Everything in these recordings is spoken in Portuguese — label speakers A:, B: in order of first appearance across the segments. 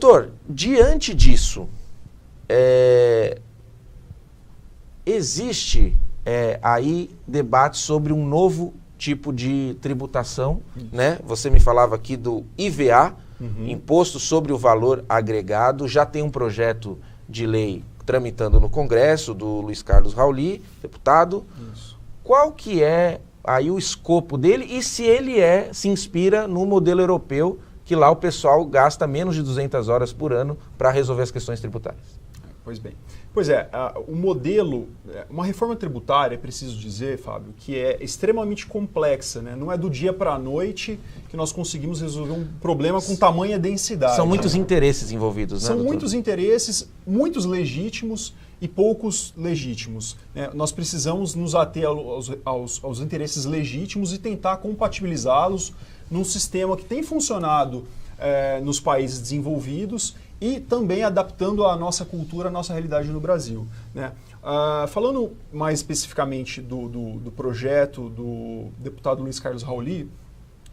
A: Doutor, diante disso, existe aí debate sobre um novo tipo de tributação, né? Você me falava aqui do IVA, Imposto sobre o Valor Agregado, já tem um projeto de lei tramitando no Congresso, do Luiz Carlos Rauli, deputado.
B: Isso.
A: Qual que é aí o escopo dele e se ele se inspira no modelo europeu, que lá o pessoal gasta menos de 200 horas por ano para resolver as questões tributárias?
B: Pois bem. Pois é, o modelo, uma reforma tributária, é preciso dizer, Fábio, que é extremamente complexa, né? Não é do dia para a noite que nós conseguimos resolver um problema com tamanha densidade.
A: São muitos interesses envolvidos, né,
B: São
A: doutor?
B: muitos interesses, muitos legítimos e poucos legítimos, né? Nós precisamos nos ater aos interesses legítimos e tentar compatibilizá-los num sistema que tem funcionado nos países desenvolvidos e também adaptando a nossa cultura, a nossa realidade no Brasil, né? Falando mais especificamente do projeto do deputado Luiz Carlos Rauli,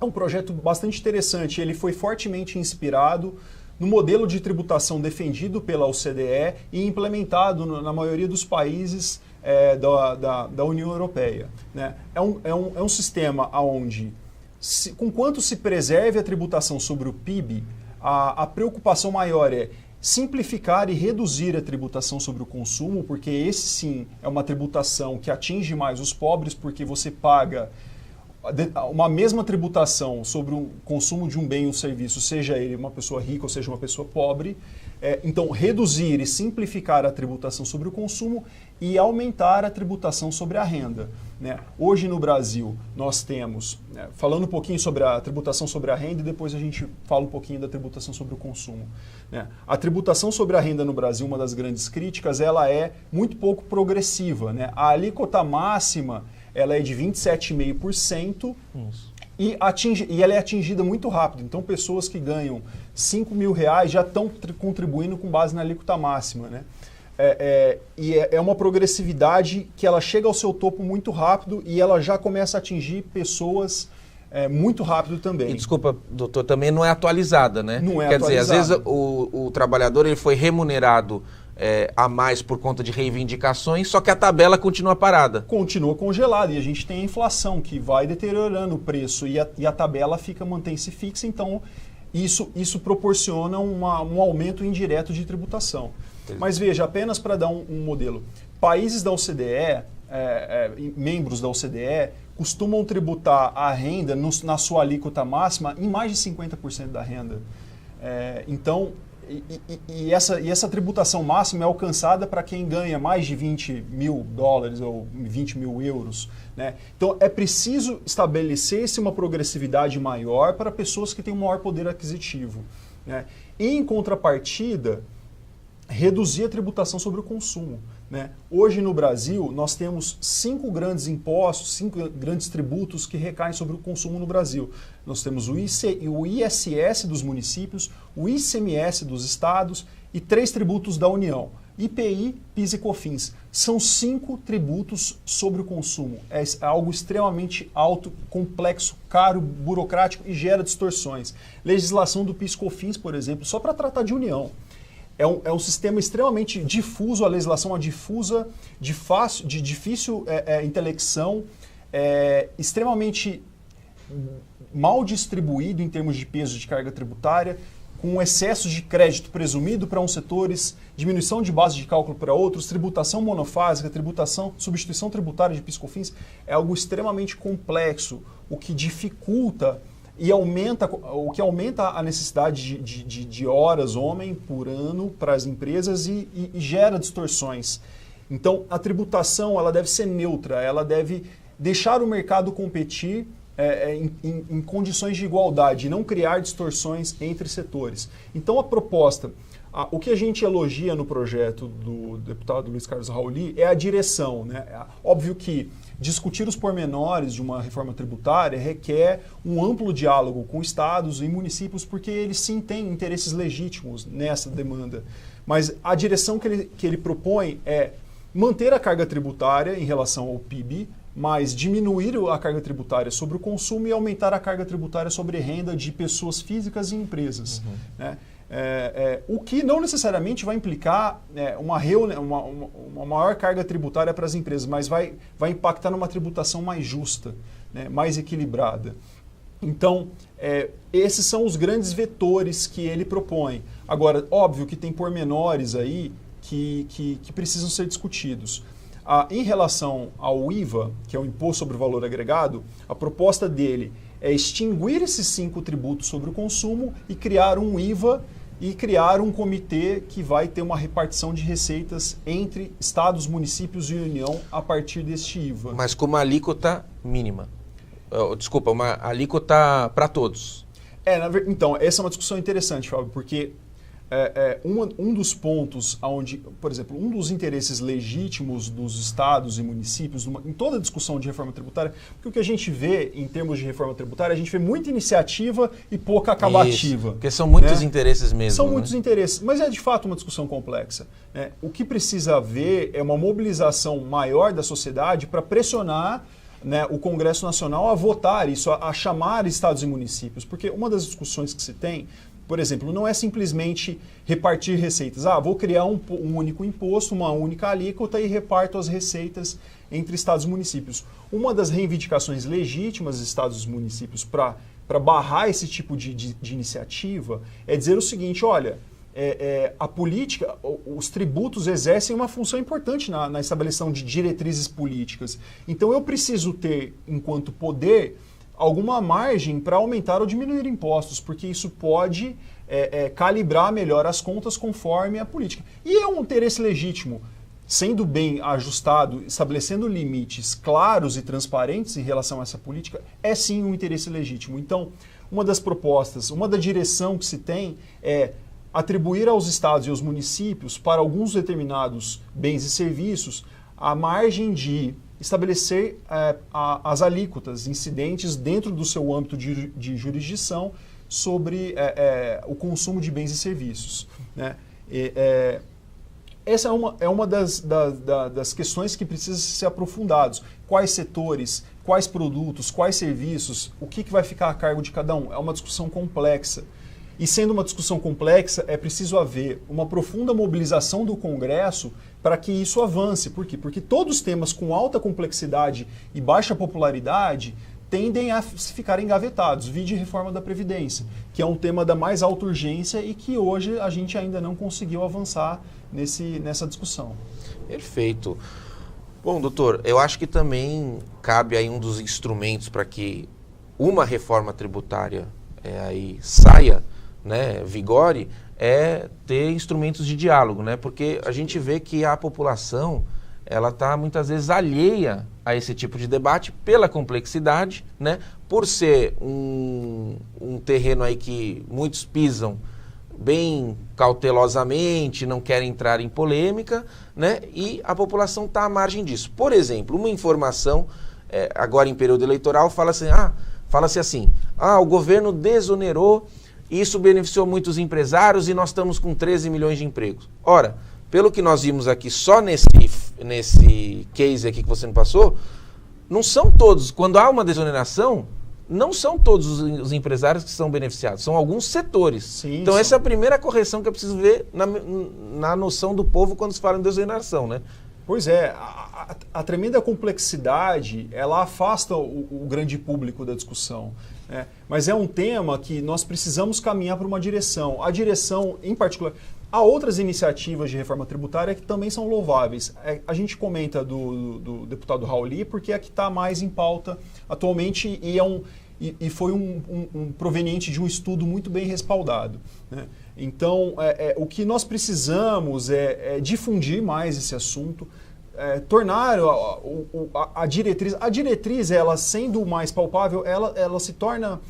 B: é um projeto bastante interessante. Ele foi fortemente inspirado no modelo de tributação defendido pela OCDE e implementado na maioria dos países da União Europeia, né? É um sistema onde, conquanto se preserve a tributação sobre o PIB, a preocupação maior é simplificar e reduzir a tributação sobre o consumo, porque esse sim é uma tributação que atinge mais os pobres, porque você paga uma mesma tributação sobre o consumo de um bem ou serviço, seja ele uma pessoa rica ou seja uma pessoa pobre. Então, reduzir e simplificar a tributação sobre o consumo e aumentar a tributação sobre a renda, né? Hoje no Brasil nós temos, falando um pouquinho sobre a tributação sobre a renda e depois a gente fala um pouquinho da tributação sobre o consumo, né? A tributação sobre a renda no Brasil, uma das grandes críticas, ela é muito pouco progressiva, né? A alíquota máxima ela é de 27,5%. E ela é atingida muito rápido. Então, pessoas que ganham R$5.000 já estão contribuindo com base na alíquota máxima, né? É uma progressividade que ela chega ao seu topo muito rápido e ela já começa a atingir pessoas muito rápido também.
A: E desculpa, doutor, também não é atualizada, né?
B: Não é
A: Quer
B: atualizada.
A: dizer, às vezes o trabalhador ele foi remunerado a mais por conta de reivindicações, só que a tabela continua parada.
B: Continua congelada e a gente tem a inflação que vai deteriorando o preço e a tabela mantém-se fixa, então isso proporciona um aumento indireto de tributação. Mas veja, apenas para dar um modelo, países da OCDE, membros da OCDE, costumam tributar a renda na sua alíquota máxima em mais de 50% da renda. Então, essa tributação máxima é alcançada para quem ganha mais de $20.000 ou 20 mil euros, né? Então é preciso estabelecer-se uma progressividade maior para pessoas que têm um maior poder aquisitivo, né? E em contrapartida, reduzir a tributação sobre o consumo, né? Hoje no Brasil nós temos 5 grandes impostos, 5 grandes tributos que recaem sobre o consumo no Brasil. Nós temos o ISS dos municípios, o ICMS dos estados e 3 tributos da União, IPI, PIS e COFINS. São 5 tributos sobre o consumo. É algo extremamente alto, complexo, caro, burocrático e gera distorções. Legislação do PIS e COFINS, por exemplo, só para tratar de União. É um sistema extremamente difuso, a legislação é difusa, de difícil intelecção, extremamente mal distribuído em termos de peso de carga tributária, com excesso de crédito presumido para uns setores, diminuição de base de cálculo para outros, tributação monofásica, substituição tributária de PIS/COFINS, é algo extremamente complexo, o que dificulta o que aumenta a necessidade de horas homem por ano para as empresas e gera distorções. Então, a tributação ela deve ser neutra, ela deve deixar o mercado competir em condições de igualdade, e não criar distorções entre setores. Então, a proposta, o que a gente elogia no projeto do deputado Luiz Carlos Rauli é a direção, né? Óbvio que discutir os pormenores de uma reforma tributária requer um amplo diálogo com estados e municípios, porque eles sim têm interesses legítimos nessa demanda. Mas a direção que ele propõe é manter a carga tributária em relação ao PIB, mas diminuir a carga tributária sobre o consumo e aumentar a carga tributária sobre renda de pessoas físicas e empresas, né? O que não necessariamente vai implicar uma maior carga tributária para as empresas, mas vai impactar numa tributação mais justa, né, mais equilibrada. Então, esses são os grandes vetores que ele propõe. Agora, óbvio que tem pormenores aí que precisam ser discutidos. Em relação ao IVA, que é o Imposto sobre o Valor Agregado, a proposta dele é extinguir esses 5 tributos sobre o consumo e criar um IVA e criar um comitê que vai ter uma repartição de receitas entre estados, municípios e União a partir deste IVA.
A: Mas com uma alíquota mínima. Desculpa, uma alíquota para todos.
B: Então, essa é uma discussão interessante, Fábio, porque um dos pontos onde, por exemplo, um dos interesses legítimos dos estados e municípios em toda a discussão de reforma tributária, porque o que a gente vê em termos de reforma tributária, a gente vê muita iniciativa e pouca acabativa.
A: Isso, porque são muitos interesses mesmo.
B: São muitos interesses, mas é de fato uma discussão complexa. Né? O que precisa haver é uma mobilização maior da sociedade para pressionar, né, o Congresso Nacional a votar isso, a chamar estados e municípios, porque uma das discussões que se tem, por exemplo, não é simplesmente repartir receitas. Vou criar um único imposto, uma única alíquota e reparto as receitas entre estados e municípios. Uma das reivindicações legítimas dos estados e municípios para barrar esse tipo de iniciativa é dizer o seguinte, olha, a política, os tributos exercem uma função importante na estabeleção de diretrizes políticas. Então eu preciso ter, enquanto poder, alguma margem para aumentar ou diminuir impostos, porque isso pode calibrar melhor as contas conforme a política. E é um interesse legítimo, sendo bem ajustado, estabelecendo limites claros e transparentes em relação a essa política, é sim um interesse legítimo. Então, uma das propostas, uma da direção que se tem é atribuir aos estados e aos municípios, para alguns determinados bens e serviços, a margem de estabelecer as alíquotas incidentes dentro do seu âmbito de jurisdição sobre o consumo de bens e serviços. Né? Essa é uma das questões que precisa ser aprofundados. Quais setores, quais produtos, quais serviços, o que vai ficar a cargo de cada um? É uma discussão complexa. E sendo uma discussão complexa, é preciso haver uma profunda mobilização do Congresso para que isso avance. Por quê? Porque todos os temas com alta complexidade e baixa popularidade tendem a ficar engavetados. Vide reforma da Previdência, que é um tema da mais alta urgência e que hoje a gente ainda não conseguiu avançar nessa discussão. Perfeito.
A: Bom, doutor, eu acho que também cabe aí um dos instrumentos para que uma reforma tributária aí saia, né, vigore, é ter instrumentos de diálogo, né? Porque a gente vê que a população ela está muitas vezes alheia a esse tipo de debate pela complexidade, né? Por ser um terreno aí que muitos pisam bem cautelosamente, não querem entrar em polêmica, né? E a população está à margem disso. Por exemplo, uma informação, agora em período eleitoral, fala-se assim, o governo desonerou, isso beneficiou muitos empresários e nós estamos com 13 milhões de empregos. Ora, pelo que nós vimos aqui só nesse case aqui que você me passou, não são todos, quando há uma desoneração, não são todos os empresários que são beneficiados, são alguns setores. Sim, então essa é a primeira correção que é preciso ver na noção do povo quando se fala em desoneração, né?
B: Pois é, a tremenda complexidade, ela afasta o grande público da discussão. Né? Mas é um tema que nós precisamos caminhar para uma direção. A direção, em particular, há outras iniciativas de reforma tributária que também são louváveis. A gente comenta do deputado Rauli porque é a que está mais em pauta atualmente e foi um proveniente de um estudo muito bem respaldado. Né? Então, o que nós precisamos é difundir mais esse assunto, tornar a diretriz, ela sendo mais palpável, ela se torna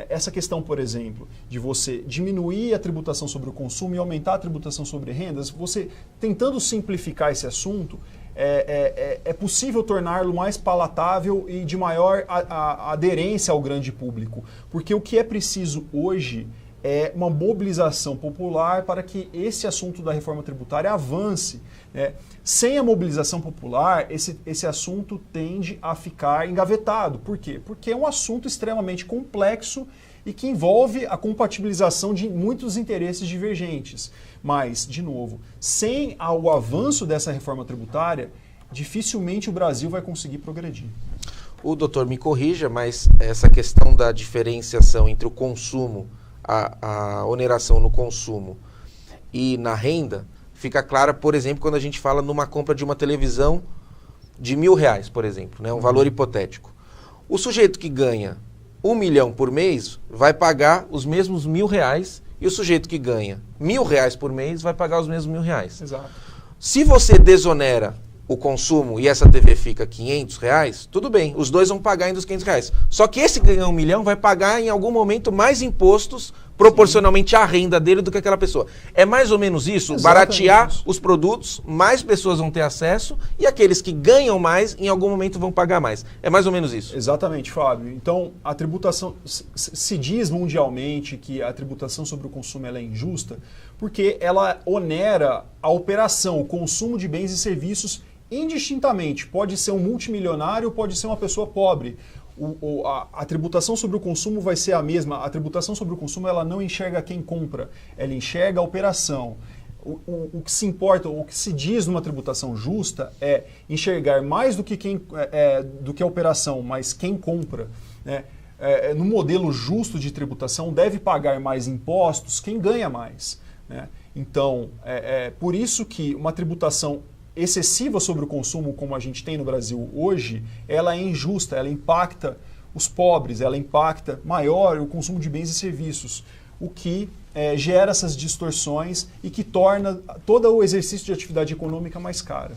B: essa questão, por exemplo, de você diminuir a tributação sobre o consumo e aumentar a tributação sobre rendas, você tentando simplificar esse assunto, é possível torná-lo mais palatável e de maior aderência ao grande público. Porque o que é preciso hoje é uma mobilização popular para que esse assunto da reforma tributária avance. Né? Sem a mobilização popular, esse assunto tende a ficar engavetado. Por quê? Porque é um assunto extremamente complexo e que envolve a compatibilização de muitos interesses divergentes. Mas, de novo, sem o avanço dessa reforma tributária, dificilmente o Brasil vai conseguir progredir.
A: O doutor me corrija, mas essa questão da diferenciação entre o consumo, a oneração no consumo e na renda, fica clara, por exemplo, quando a gente fala numa compra de uma televisão de R$1.000, por exemplo, né? Um valor hipotético. O sujeito que ganha 1 milhão por mês vai pagar os mesmos R$1.000 e o sujeito que ganha R$1.000 por mês vai pagar os mesmos R$1.000.
B: Exato.
A: Se você desonera o consumo e essa TV fica R$500, tudo bem, os dois vão pagar ainda os R$500. Só que esse que ganha 1 milhão vai pagar em algum momento mais impostos proporcionalmente à renda dele do que aquela pessoa. É mais ou menos isso,
B: exatamente
A: baratear
B: isso.
A: os produtos, mais pessoas vão ter acesso e aqueles que ganham mais, em algum momento vão pagar mais. É mais ou menos isso.
B: Exatamente, Fábio. Então, a tributação, se diz mundialmente que a tributação sobre o consumo ela é injusta, porque ela onera a operação, o consumo de bens e serviços indistintamente. Pode ser um multimilionário, pode ser uma pessoa pobre. A tributação sobre o consumo vai ser a mesma. A tributação sobre o consumo ela não enxerga quem compra, ela enxerga a operação. O que se importa, o que se diz numa tributação justa é enxergar mais do que a operação, mas quem compra, né? No modelo justo de tributação deve pagar mais impostos quem ganha mais, né? Então, por isso que uma tributação excessiva sobre o consumo, como a gente tem no Brasil hoje, ela é injusta, ela impacta os pobres, ela impacta maior o consumo de bens e serviços, o que gera essas distorções e que torna todo o exercício de atividade econômica mais caro.